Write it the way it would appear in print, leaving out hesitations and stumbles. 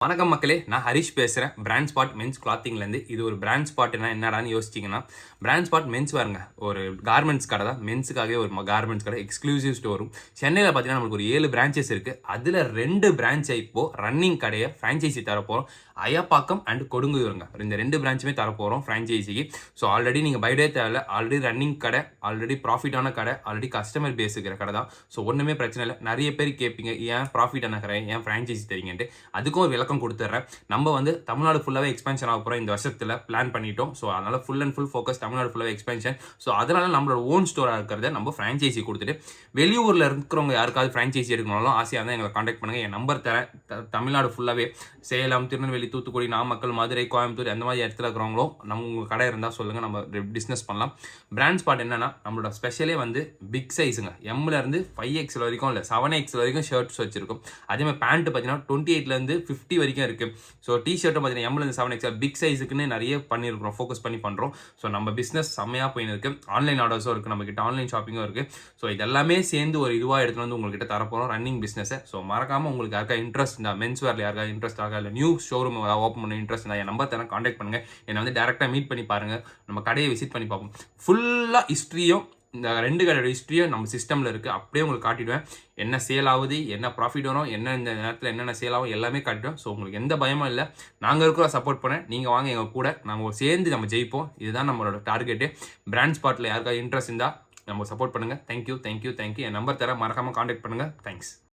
வணக்கம் மக்களே, நான் ஹரிஷ் பேசுகிறேன். பிராண்ட் ஸ்பாட் மென்ஸ் கிளாத்திங்லேருந்து. இது ஒரு பிராண்ட் ஸ்பாட்னா என்னடான்னு யோசிச்சிங்கன்னா, பிராண்ட் ஸ்பாட் மென்ஸ் வாருங்க ஒரு கார்மெண்ட்ஸ் கடை தான். மென்ஸுக்காகவே ஒரு கார்மெண்ட்ஸ் கடை, எக்ஸ்க்ளூசிவ் ஸ்டோரும். சென்னையில் பார்த்தீங்கன்னா நம்மளுக்கு ஒரு 7 பிரான்ச்சஸ் இருக்குது. அதில் 2 பிரான்ச்சை இப்போது ரன்னிங் கடையை ஃப்ரான்ச்சைசி தரப்போகிறோம். அயப்பாக்கம் அண்ட் கொடுங்குயூருங்க. இந்த 2 பிரான்ச்சுமே தரப்போகிறோம் ஃப்ரான்ச்சைசிக்கு. ஸோ ஆல்ரெடி நீங்கள் பைடே தேவையில்ல, ஆல்ரெடி ரன்னிங் கடை, ஆல்ரெடி ப்ராஃபிட்டான கடை, ஆல்ரெடி கஸ்டமர் பேஸ் இருக்கிற கடை தான். ஸோ ஒன்றுமே பிரச்சனை இல்லை. நிறைய பேர் கேட்பீங்க, ஏன் ப்ராஃபிட்டான கடை, ஏன் ஃப்ரான்ச்சைசி தரீங்கன்ட்டு. அதுக்கும் ஒரு விளக்கம் கொடுத்துட்றேன். நம்ம தமிழ்நாடு ஃபுல்லாகவே எக்ஸ்பென்ஷன் ஆக போகிறோம். இந்த வருஷத்தில் பிளான் பண்ணிட்டோம். ஸோ அதனால் full and full focus Tamil Nadu ஃபுல்லாகவே எக்ஸ்பென்ஷன். ஸோ அதனால் நம்மளோட ஓன் ஸ்டோராக இருக்கிறத நம்ம ஃப்ரான்ச்சைசி கொடுத்துட்டு, வெளியூரில் இருக்கிறவங்க யாருக்காவது ஃப்ரான்ச்சைசி எடுக்கணும்னாலும் ஆசையாக இருந்தால் எங்களை காண்டாக்ட் பண்ணுங்கள். என் நம்பர் தரேன். தமிழ்நாடு ஃபுல்லாகவே சேலம், திருநெல்வேலி, தூத்துக்குடி, நாமக்கல், மதுரை, கோயம்புத்தூர் அந்த மாதிரி இடத்துல இருக்கிறவங்களும் நம்ம உங்கள் கடை இருந்தால் சொல்லுங்கள், நம்ம பிஸ்னஸ் பண்ணலாம். பிராண்ட் ஸ்பாட் என்னன்னா, நம்மளோட ஸ்பெஷலே பிக் சைஸுங்க. எம்லேருந்து 5XL வரைக்கும் இல்லை, 7XL வரைக்கும் ஷர்ட்ஸ் வச்சிருக்கும். அதே மாதிரி பேண்ட் பார்த்தீங்கன்னா 28லேருந்து 50 வரைக்கும் இருக்குது. ஸோ டிஷர்ட்டும் பார்த்தீங்கன்னா எம்லேருந்து 7XL பிக் சைஸுக்குன்னு நிறைய பண்ணியிருக்கிறோம், ஃபோக்கஸ் பண்ணி பண்ணுறோம். ஸோ நம்ம பிஸ்னஸ் செம்மையாக போயின்னு இருக்குது. ஆன்லைன் ஆர்டர்ஸும் இருக்குது, நம்மக்கிட்ட ஆன்லைன் ஷாப்பிங்கும் இருக்குது. ஸோ இதெல்லாமே சேர்ந்து ஒரு இதுவாக எடுத்துகிட்டு வந்து உங்கள்கிட்ட தரப்போகிறோம் ரன்னிங் பிஸ்னஸை. ஸோ மறக்காமல் உங்களுக்கு யாருக்கா இன்ட்ரெஸ்ட் இருந்தால், மென்ஸ் வேரில் யாருக்கா இன்ட்ரெஸ்ட் ஆகா, இல்லை நியூ ஷோரூம் ஓப்பன் பண்ண இன்ட்ரெஸ்ட் இருந்தால் என் நம்பர் தரேன், காண்டாக்ட் பண்ணுங்கள். என்னை டேரெக்டாக மீட் பண்ணி பாருங்கள், நம்ம கடையை விசிட் பண்ணி பார்ப்போம். ஃபுல்லாக ஹிஸ்ட்ரியும், இந்த 2 கடையோட ஹிஸ்ட்ரியும் நம்ம சிஸ்டமில் இருக்குது. அப்படியே உங்களுக்கு காட்டிடுவேன். என்ன சேல் ஆகுது, என்ன ப்ராஃபிட் வரும், என்ன இந்த நேரத்தில் என்னென்ன சேல் ஆகும் எல்லாமே காட்டிடுவேன். ஸோ உங்களுக்கு எந்த பயமும் இல்லை. நாங்கள் இருக்கிற சப்போர்ட் பண்ண நீங்கள் வாங்க எங்கள் கூட, நம்ம சேர்ந்து நம்ம ஜெயிப்போம். இதுதான் நம்மளோட டார்கெட்டு. பிராண்ட் ஸ்பாட்டில் யாருக்காவது இன்ட்ரெஸ்ட் இருந்தால் நம்ம சப்போர்ட் பண்ணுங்கள். தேங்க்யூ. என் நம்பர் தர மறக்காமல் காண்டாக்ட் பண்ணுங்கள். தேங்க்ஸ்.